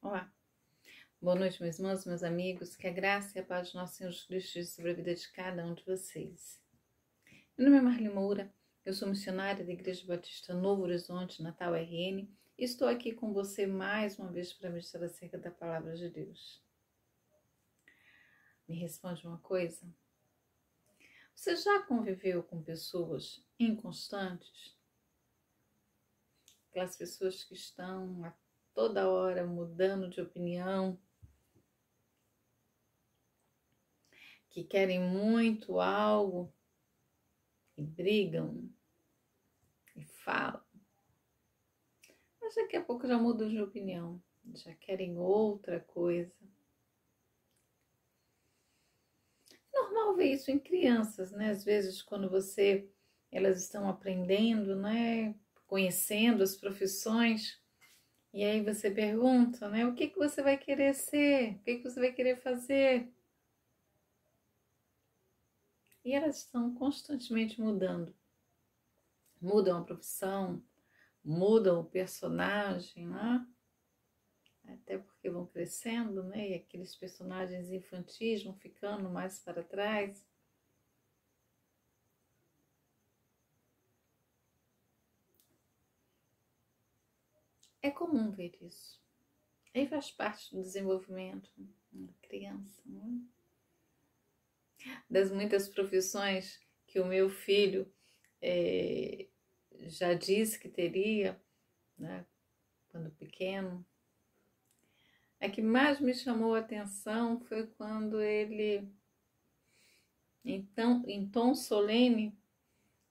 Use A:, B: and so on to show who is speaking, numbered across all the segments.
A: Olá, boa noite, meus irmãos, meus amigos, que a graça e a paz do nosso Senhor Jesus Cristo esteja sobre a vida de cada um de vocês. Meu nome é Marli Moura, eu sou missionária da Igreja Batista Novo Horizonte, Natal RN, e estou aqui com você mais uma vez para meditar acerca da Palavra de Deus. Me responde uma coisa, você já conviveu com pessoas inconstantes? Aquelas pessoas que estão a toda hora mudando de opinião, que querem muito algo e brigam e falam, mas daqui a pouco já mudam de opinião, já querem outra coisa. É normal ver isso em crianças, né? Às vezes quando elas estão aprendendo, né? Conhecendo as profissões, e aí você pergunta, né? O que você vai querer ser? O que você vai querer fazer? E elas estão constantemente mudando. Mudam a profissão, mudam o personagem, né? Até porque vão crescendo, né? E aqueles personagens infantis vão ficando mais para trás. É comum ver isso. Aí faz parte do desenvolvimento da criança, não é? Das muitas profissões que o meu filho já disse que teria, né, quando pequeno. A que mais me chamou a atenção foi quando ele, então, em tom solene,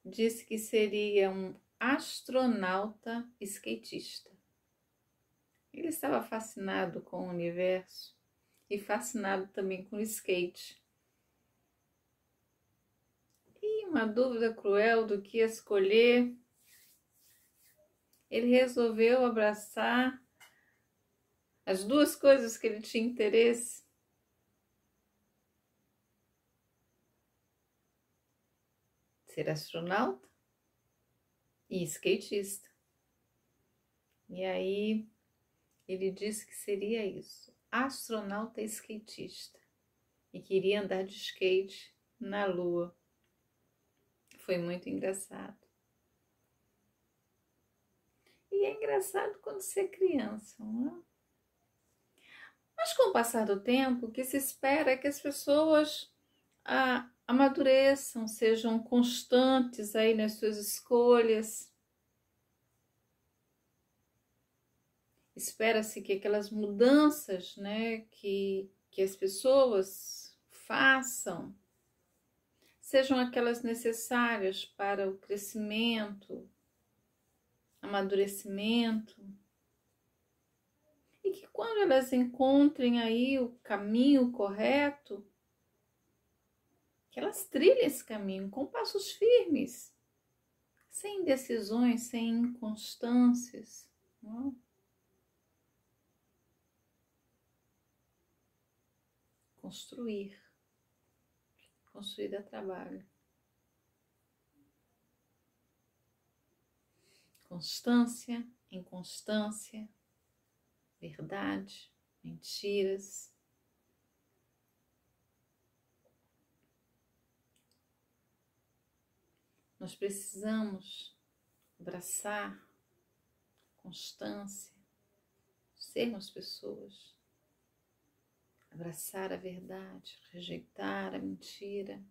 A: disse que seria um astronauta skatista. Ele estava fascinado com o universo e fascinado também com o skate. E uma dúvida cruel do que escolher, ele resolveu abraçar as duas coisas que ele tinha interesse. Ser astronauta e skatista. E aí ele disse que seria isso, astronauta e skatista, e queria andar de skate na Lua. Foi muito engraçado. E é engraçado quando você é criança, não é? Mas com o passar do tempo, o que se espera é que as pessoas amadureçam, sejam constantes aí nas suas escolhas. Espera-se que aquelas mudanças, né, que as pessoas façam sejam aquelas necessárias para o crescimento, amadurecimento, e que quando elas encontrem aí o caminho correto, que elas trilhem esse caminho com passos firmes, sem indecisões, sem inconstâncias, não? Construir dá trabalho. Constância, inconstância, verdade, mentiras. Nós precisamos abraçar constância, sermos pessoas, abraçar a verdade, rejeitar a mentira.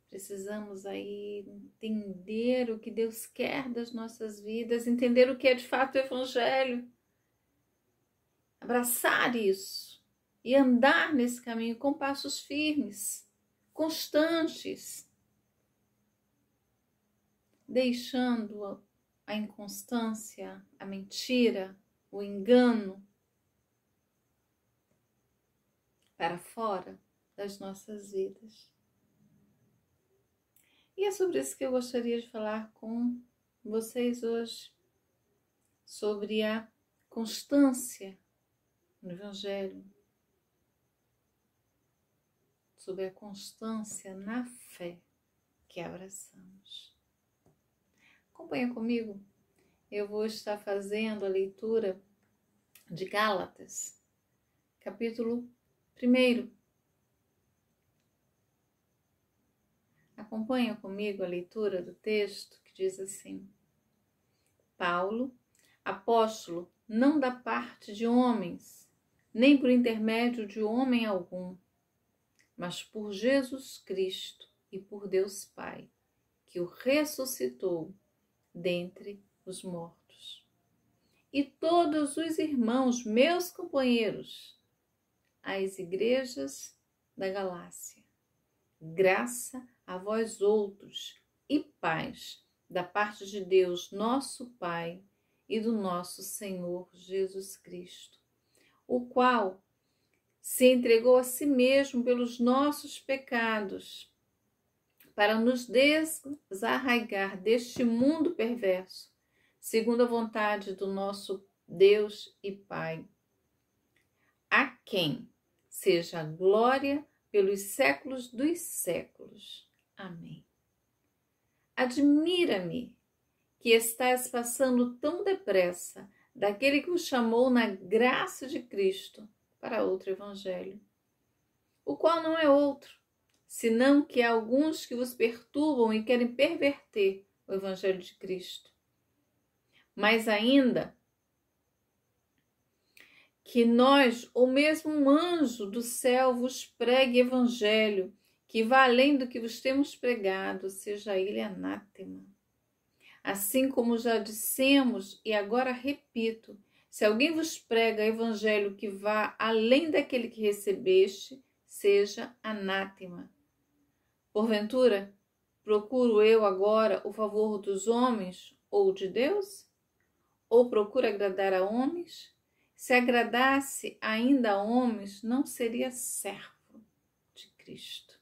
A: Precisamos aí entender o que Deus quer das nossas vidas, entender o que é de fato o Evangelho, abraçar isso e andar nesse caminho com passos firmes, constantes, deixando a inconstância, a mentira, o engano para fora das nossas vidas. E é sobre isso que eu gostaria de falar com vocês hoje, sobre a constância no Evangelho, sobre a constância na fé que abraçamos. Acompanha comigo. Eu vou estar fazendo a leitura de Gálatas, capítulo 1. Acompanha comigo a leitura do texto que diz assim: Paulo, apóstolo, não da parte de homens, nem por intermédio de homem algum, mas por Jesus Cristo e por Deus Pai, que o ressuscitou dentre os mortos. E todos os irmãos, meus companheiros, às igrejas da Galácia, graça a vós outros e paz da parte de Deus, nosso Pai, e do nosso Senhor Jesus Cristo, o qual se entregou a si mesmo pelos nossos pecados, para nos desarraigar deste mundo perverso, segundo a vontade do nosso Deus e Pai, a quem seja a glória pelos séculos dos séculos. Amém. Admira-me que estás passando tão depressa daquele que os chamou na graça de Cristo para outro evangelho, o qual não é outro, senão que há alguns que vos perturbam e querem perverter o evangelho de Cristo. Mas ainda que nós, ou mesmo um anjo do céu, vos pregue evangelho, que vá além do que vos temos pregado, seja ele anátema. Assim como já dissemos e agora repito, se alguém vos prega evangelho que vá além daquele que recebeste, seja anátema. Porventura, procuro eu agora o favor dos homens ou de Deus? Ou procuro agradar a homens? Se agradasse ainda a homens, não seria servo de Cristo.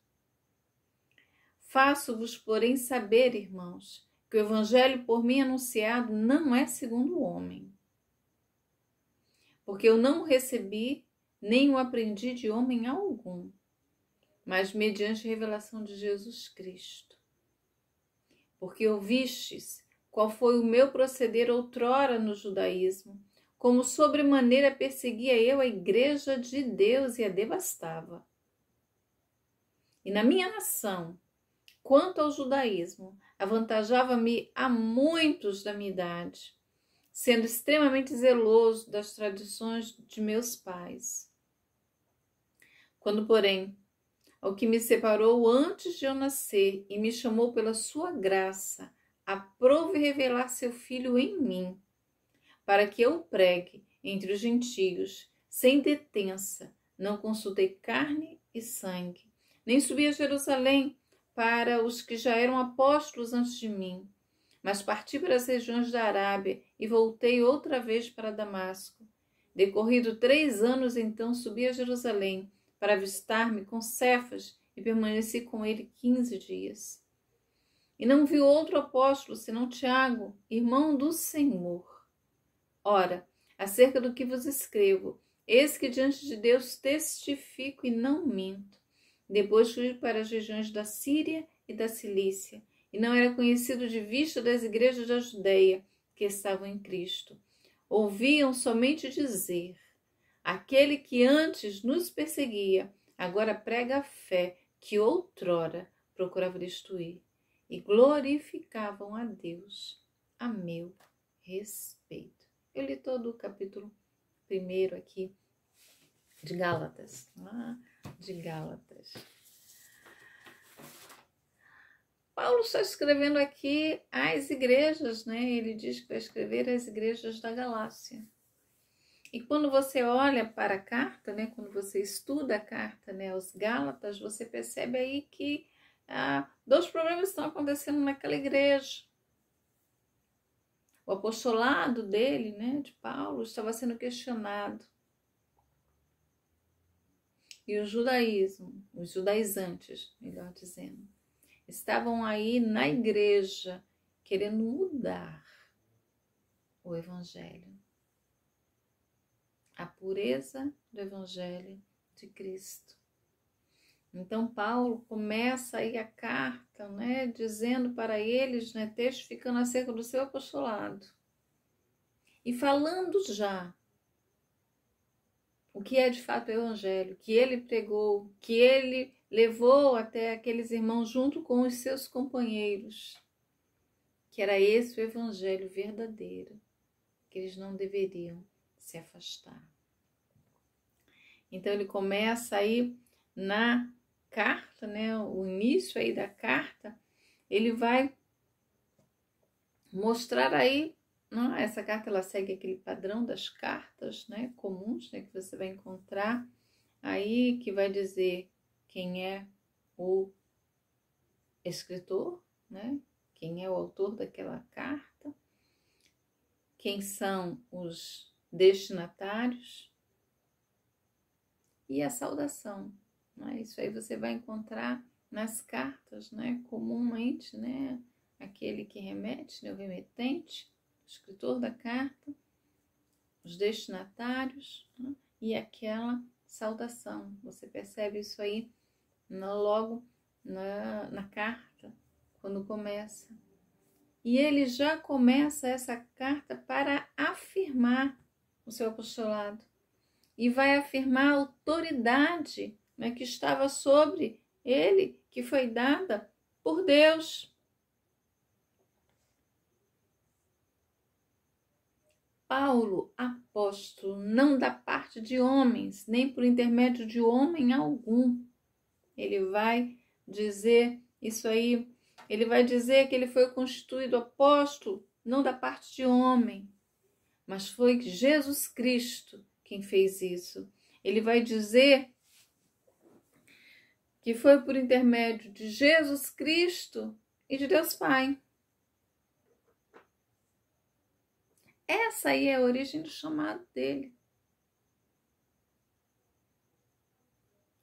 A: Faço-vos, porém, saber, irmãos, que o evangelho por mim anunciado não é segundo o homem. Porque eu não o recebi, nem o aprendi de homem algum, mas mediante a revelação de Jesus Cristo. Porque ouvistes qual foi o meu proceder outrora no judaísmo, como sobremaneira perseguia eu a igreja de Deus e a devastava. E na minha nação, quanto ao judaísmo, avantajava-me a muitos da minha idade, sendo extremamente zeloso das tradições de meus pais. Quando, porém, ao que me separou antes de eu nascer e me chamou pela sua graça, aprove revelar seu Filho em mim, para que eu o pregue entre os gentios, sem detença, não consultei carne e sangue, nem subi a Jerusalém para os que já eram apóstolos antes de mim, mas parti para as regiões da Arábia e voltei outra vez para Damasco. Decorrido 3 anos, então subi a Jerusalém para avistar-me com Cefas e permaneci com ele 15 dias. E não vi outro apóstolo senão Tiago, irmão do Senhor. Ora, acerca do que vos escrevo, eis que diante de Deus testifico e não minto. Depois fui para as regiões da Síria e da Cilícia, e não era conhecido de vista das igrejas da Judeia que estavam em Cristo. Ouviam somente dizer: aquele que antes nos perseguia, agora prega a fé que outrora procurava destruir, e glorificavam a Deus a meu respeito. Eu li todo o capítulo 1 aqui de Gálatas, Paulo está escrevendo aqui às igrejas, né? Ele diz que vai escrever às igrejas da Galácia. E quando você olha para a carta, né? Quando você estuda a carta, né, aos Gálatas, você percebe aí que 2 problemas estão acontecendo naquela igreja. O apostolado dele, né, de Paulo, estava sendo questionado. E o judaísmo, os judaizantes, melhor dizendo, estavam aí na igreja querendo mudar o evangelho. A pureza do evangelho de Cristo. Então, Paulo começa aí a carta, né, dizendo para eles, né, testificando acerca do seu apostolado. E falando já o que é de fato o evangelho, que ele pregou, que ele levou até aqueles irmãos junto com os seus companheiros, que era esse o evangelho verdadeiro, que eles não deveriam se afastar. Então ele começa aí na carta, né, o início aí da carta, ele vai mostrar aí, não, essa carta ela segue aquele padrão das cartas, né, comuns, né, que você vai encontrar aí, que vai dizer quem é o escritor, né, quem é o autor daquela carta, quem são os destinatários e a saudação. Né? Isso aí você vai encontrar nas cartas, né? Comumente, né? Aquele que remete, né? O remetente, o escritor da carta, os destinatários, né? E aquela saudação. Você percebe isso aí logo na carta, quando começa. E ele já começa essa carta para afirmar o seu apostolado. E vai afirmar a autoridade, né, que estava sobre ele, que foi dada por Deus. Paulo, apóstolo, não da parte de homens, nem por intermédio de homem algum. Ele vai dizer isso aí, ele vai dizer que ele foi constituído apóstolo, não da parte de homem, mas foi Jesus Cristo quem fez isso. Ele vai dizer que foi por intermédio de Jesus Cristo e de Deus Pai. Essa aí é a origem do chamado dele.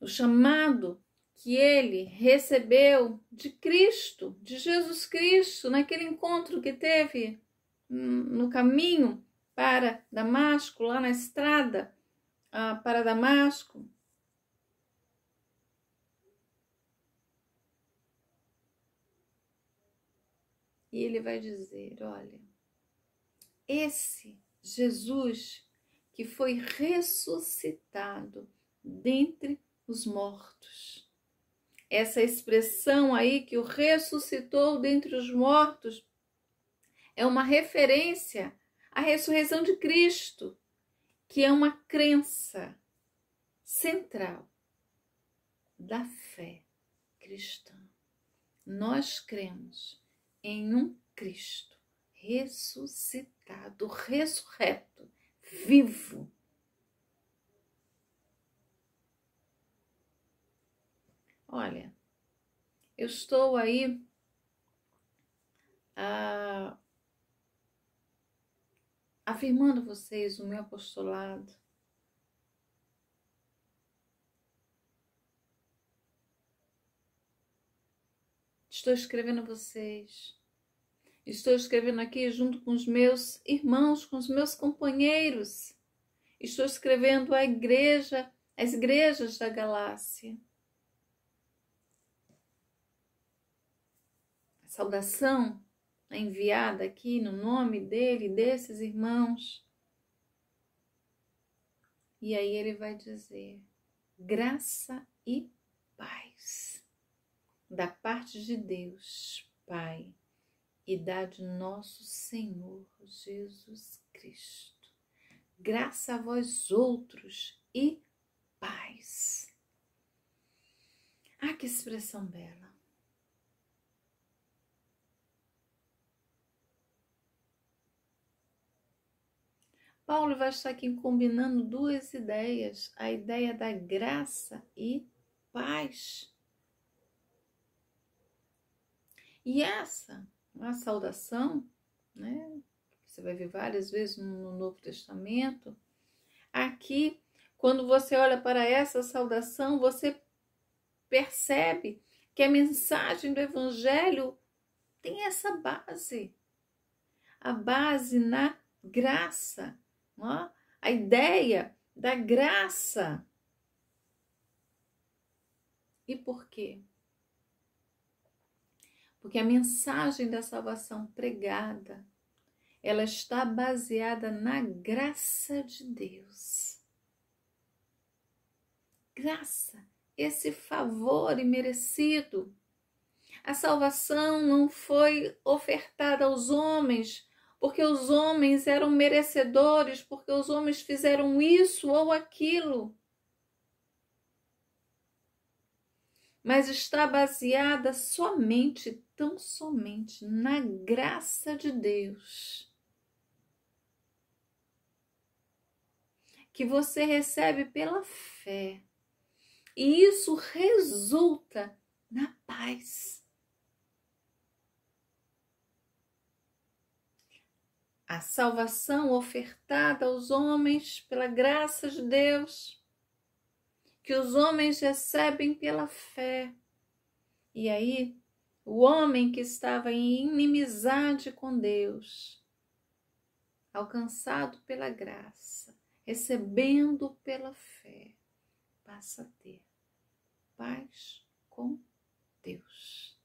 A: O chamado que ele recebeu de Cristo, de Jesus Cristo, naquele encontro que teve no caminho para Damasco, lá na estrada para Damasco. E ele vai dizer, olha, esse Jesus que foi ressuscitado dentre os mortos. Essa expressão aí que o ressuscitou dentre os mortos é uma referência à ressurreição de Cristo, que é uma crença central da fé cristã. Nós cremos em um Cristo ressuscitado, ressurreto, vivo. Olha, eu estou aí afirmando a vocês o meu apostolado. Estou escrevendo a vocês. Estou escrevendo aqui junto com os meus irmãos, com os meus companheiros. Estou escrevendo à igreja, às igrejas da Galácia. A saudação é enviada aqui no nome dele, desses irmãos. E aí ele vai dizer, graça e paz da parte de Deus, Pai, e da de nosso Senhor Jesus Cristo. Graça a vós outros e paz. Ah, que expressão bela. Paulo vai estar aqui combinando duas ideias, a ideia da graça e paz. E essa, a saudação, né, você vai ver várias vezes no Novo Testamento, aqui, quando você olha para essa saudação, você percebe que a mensagem do Evangelho tem essa base, a base na graça, ó, a ideia da graça. E por quê? Porque a mensagem da salvação pregada, ela está baseada na graça de Deus. Graça, esse favor imerecido. A salvação não foi ofertada aos homens porque os homens eram merecedores, porque os homens fizeram isso ou aquilo. Mas está baseada somente, tão somente, na graça de Deus, que você recebe pela fé. E isso resulta na paz. A salvação ofertada aos homens pela graça de Deus, que os homens recebem pela fé. E aí, o homem que estava em inimizade com Deus, alcançado pela graça, recebendo pela fé, passa a ter paz com Deus.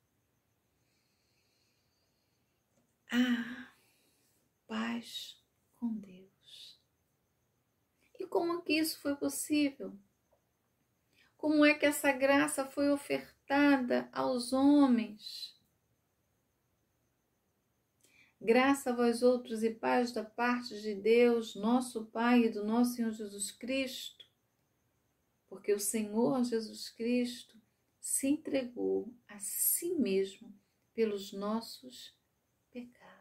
A: Paz com Deus. E como que isso foi possível? Como é que essa graça foi ofertada aos homens? Graça a vós outros e paz da parte de Deus, nosso Pai e do nosso Senhor Jesus Cristo, porque o Senhor Jesus Cristo se entregou a si mesmo pelos nossos pecados.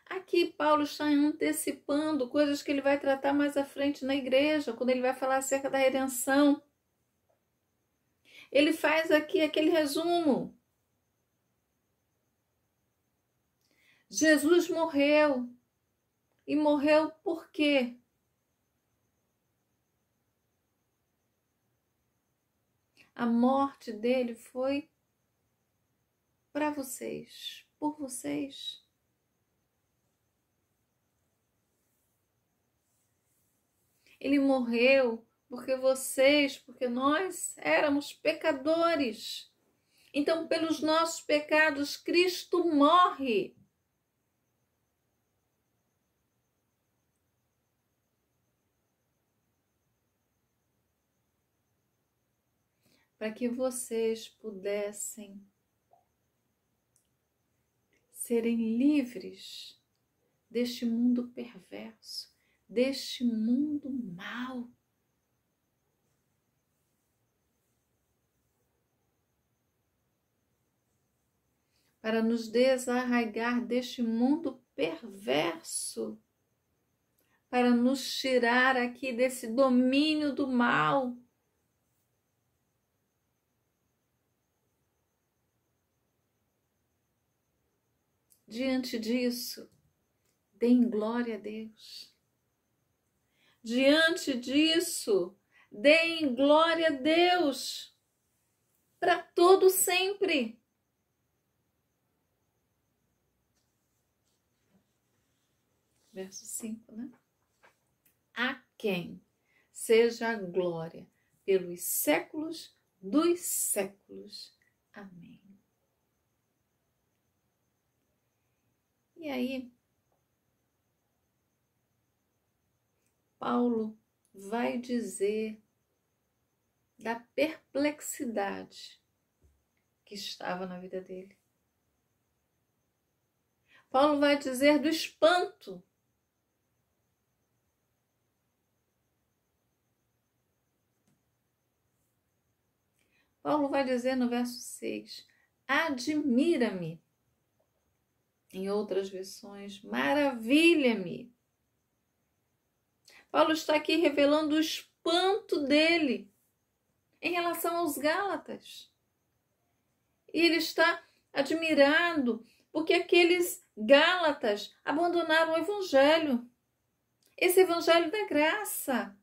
A: Aqui Paulo está antecipando coisas que ele vai tratar mais à frente na igreja, quando ele vai falar acerca da redenção. Ele faz aqui aquele resumo. Jesus morreu. E morreu por quê? A morte dele foi para vocês, por vocês. Ele morreu porque nós éramos pecadores. Então, pelos nossos pecados, Cristo morre. Para que vocês pudessem serem livres deste mundo perverso, deste mundo mau. Para nos desarraigar deste mundo perverso, para nos tirar aqui desse domínio do mal. Diante disso, deem glória a Deus. Diante disso, deem glória a Deus para todo sempre. Verso 5, né? A quem seja a glória pelos séculos dos séculos. Amém. E aí, Paulo vai dizer da perplexidade que estava na vida dele. Paulo vai dizer do espanto. Paulo vai dizer no verso 6, admira-me. Em outras versões, maravilha-me. Paulo está aqui revelando o espanto dele em relação aos Gálatas. E ele está admirado porque aqueles Gálatas abandonaram o evangelho. Esse evangelho da graça.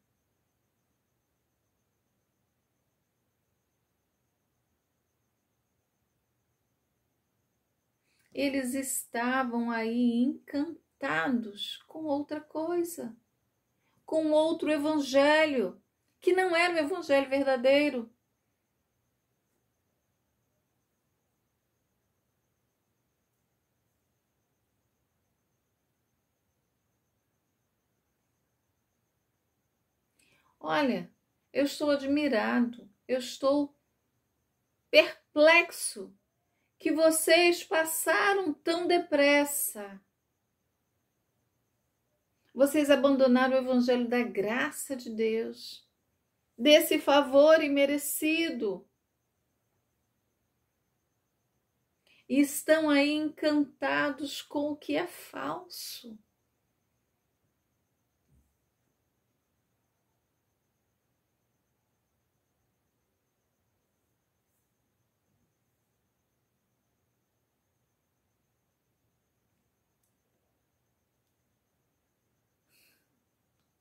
A: Eles estavam aí encantados com outra coisa, com outro evangelho, que não era o evangelho verdadeiro. Olha, eu estou admirado, eu estou perplexo que vocês passaram tão depressa. Vocês abandonaram o evangelho da graça de Deus, desse favor imerecido. E estão aí encantados com o que é falso.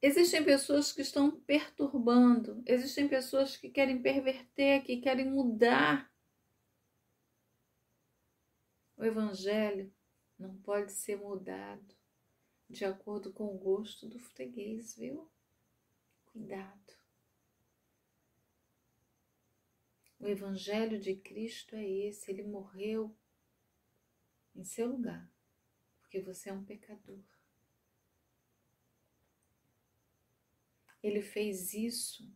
A: Existem pessoas que estão perturbando, existem pessoas que querem perverter, que querem mudar. O evangelho não pode ser mudado de acordo com o gosto do freguês, viu? Cuidado. O evangelho de Cristo é esse, ele morreu em seu lugar, porque você é um pecador. Ele fez isso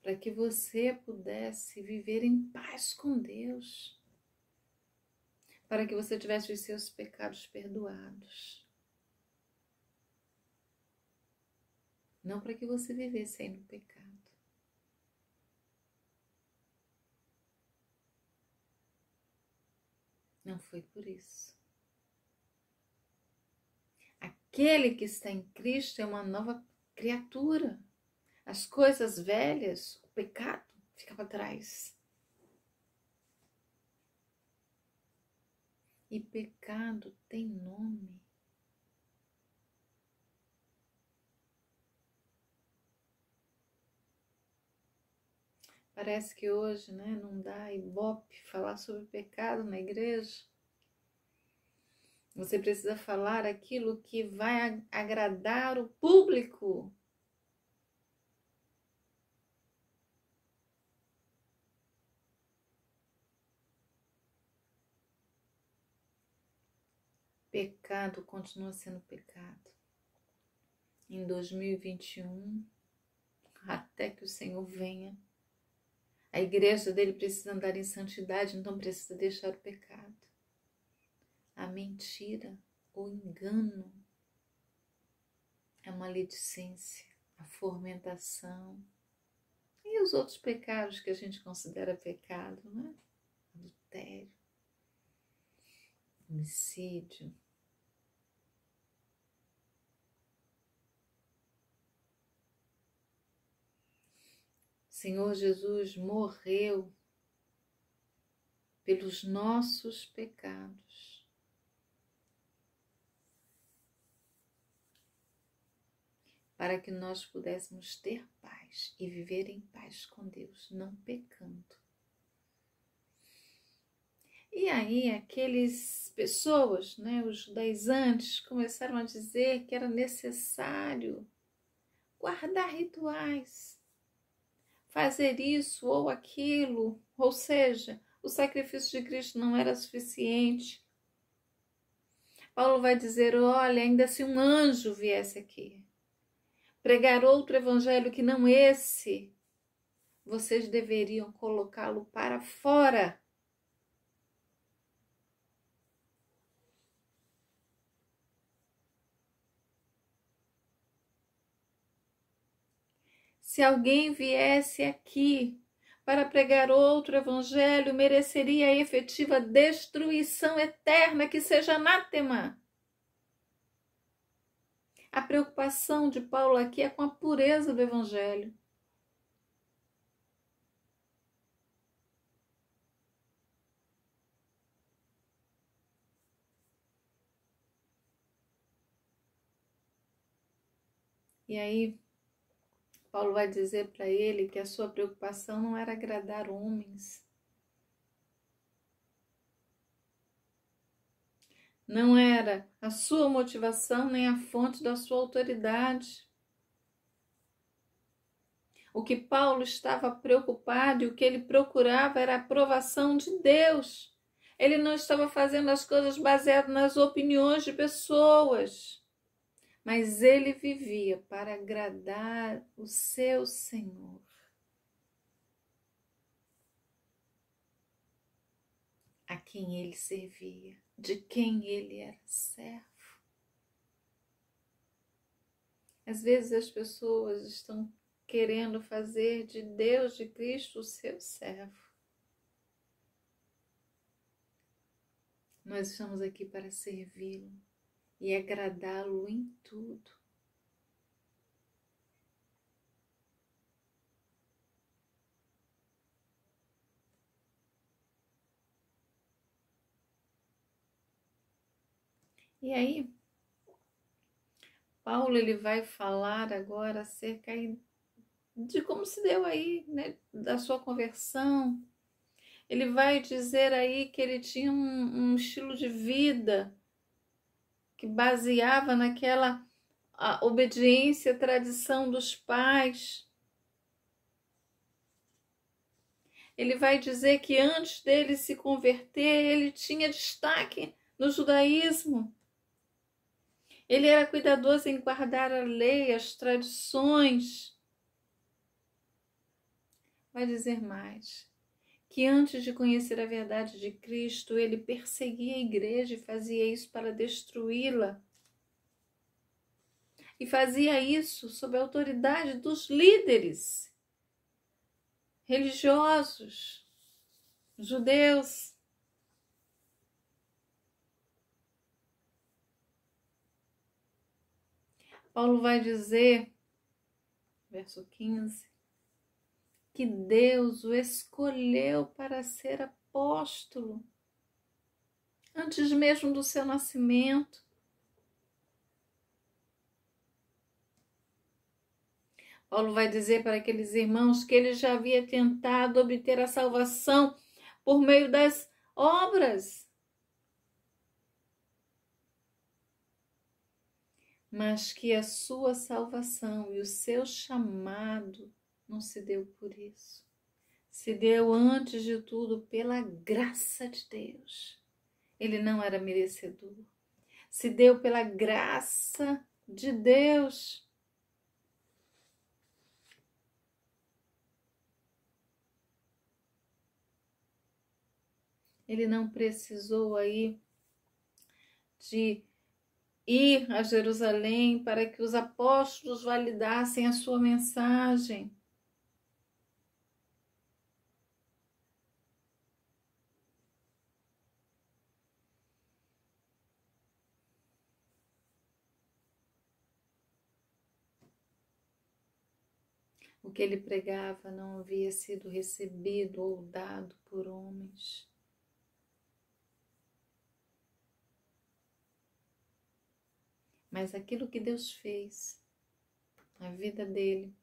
A: para que você pudesse viver em paz com Deus, para que você tivesse os seus pecados perdoados. Não para que você vivesse aí no pecado. Não foi por isso. Aquele que está em Cristo é uma nova criatura. As coisas velhas, o pecado, fica para trás. E pecado tem nome. Parece que hoje, né, não dá ibope falar sobre pecado na igreja. Você precisa falar aquilo que vai agradar o público. Pecado continua sendo pecado. Em 2021, até que o Senhor venha, a igreja dele precisa andar em santidade, então precisa deixar o pecado. A mentira, o engano, a maledicência, a fomentação e os outros pecados que a gente considera pecado, né? Adultério, homicídio. Senhor Jesus morreu pelos nossos pecados. Para que nós pudéssemos ter paz e viver em paz com Deus, não pecando. E aí aqueles pessoas, né, os judaizantes, começaram a dizer que era necessário guardar rituais, fazer isso ou aquilo, ou seja, o sacrifício de Cristo não era suficiente. Paulo vai dizer, olha, ainda se um anjo viesse aqui, pregar outro evangelho que não esse, vocês deveriam colocá-lo para fora. Se alguém viesse aqui para pregar outro evangelho, mereceria a efetiva destruição eterna, que seja anátema. A preocupação de Paulo aqui é com a pureza do evangelho. E aí, Paulo vai dizer para ele que a sua preocupação não era agradar homens. não era a sua motivação nem a fonte da sua autoridade. O que Paulo estava preocupado e o que ele procurava era a aprovação de Deus. Ele não estava fazendo as coisas baseadas nas opiniões de pessoas, mas ele vivia para agradar o seu Senhor. A quem ele servia, de quem ele era servo. Às vezes as pessoas estão querendo fazer de Deus, de Cristo, o seu servo. Nós estamos aqui para servi-lo e agradá-lo em tudo. E aí, Paulo ele vai falar agora acerca de como se deu aí, né, da sua conversão. Ele vai dizer aí que ele tinha um estilo de vida que baseava naquela obediência, tradição dos pais. Ele vai dizer que antes dele se converter, ele tinha destaque no judaísmo. Ele era cuidadoso em guardar a lei, as tradições. Vai dizer mais, que antes de conhecer a verdade de Cristo, ele perseguia a igreja e fazia isso para destruí-la. E fazia isso sob a autoridade dos líderes religiosos, judeus. Paulo vai dizer, verso 15, que Deus o escolheu para ser apóstolo antes mesmo do seu nascimento. Paulo vai dizer para aqueles irmãos que ele já havia tentado obter a salvação por meio das obras, mas que a sua salvação e o seu chamado não se deu por isso. Se deu, antes de tudo, pela graça de Deus. Ele não era merecedor. Se deu pela graça de Deus. Ele não precisou aí de ir a Jerusalém para que os apóstolos validassem a sua mensagem. O que ele pregava não havia sido recebido ou dado por homens. Mas aquilo que Deus fez na vida dele,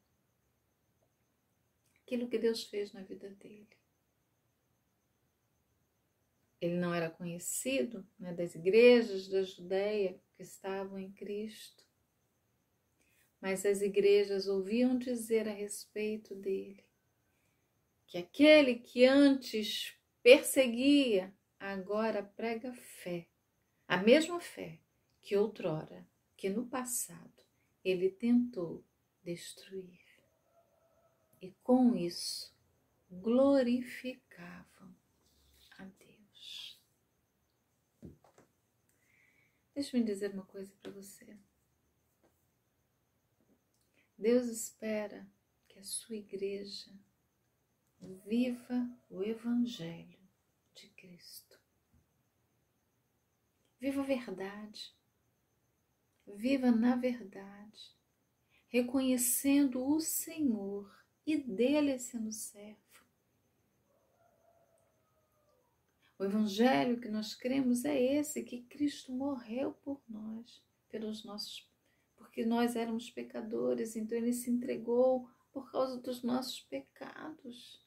A: aquilo que Deus fez na vida dele. Ele não era conhecido, né, das igrejas da Judéia que estavam em Cristo, mas as igrejas ouviam dizer a respeito dele que aquele que antes perseguia, agora prega fé, a mesma fé que outrora, que no passado ele tentou destruir. E com isso glorificavam a Deus. Deixa-me dizer uma coisa para você. Deus espera que a sua igreja viva o Evangelho de Cristo. Viva a verdade. Viva na verdade, reconhecendo o Senhor e dele sendo servo. O Evangelho que nós cremos é esse, que Cristo morreu por nós, porque nós éramos pecadores, então ele se entregou por causa dos nossos pecados.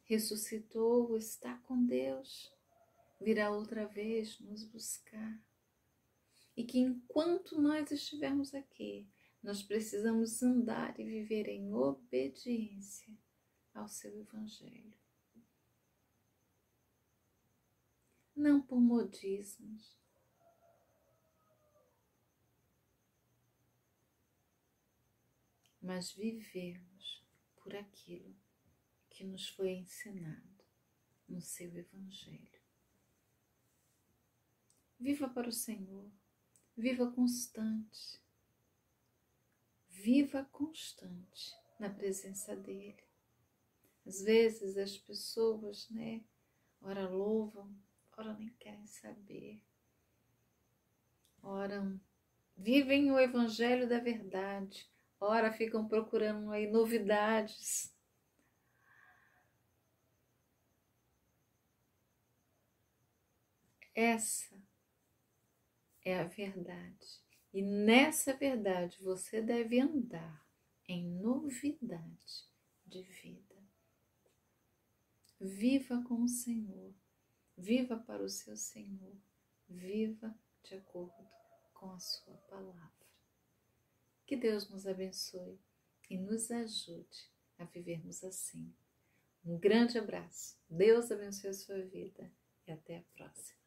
A: Ressuscitou, está com Deus, virá outra vez nos buscar. E que enquanto nós estivermos aqui, nós precisamos andar e viver em obediência ao seu Evangelho. Não por modismos, mas vivermos por aquilo que nos foi ensinado no seu Evangelho. Viva para o Senhor, viva constante na presença dEle. Às vezes as pessoas, ora louvam, ora nem querem saber, ora vivem o Evangelho da verdade, ora ficam procurando aí novidades. Essa é a verdade. E nessa verdade você deve andar em novidade de vida. Viva com o Senhor, viva para o seu Senhor, viva de acordo com a sua palavra. Que Deus nos abençoe e nos ajude a vivermos assim. Um grande abraço, Deus abençoe a sua vida e até a próxima.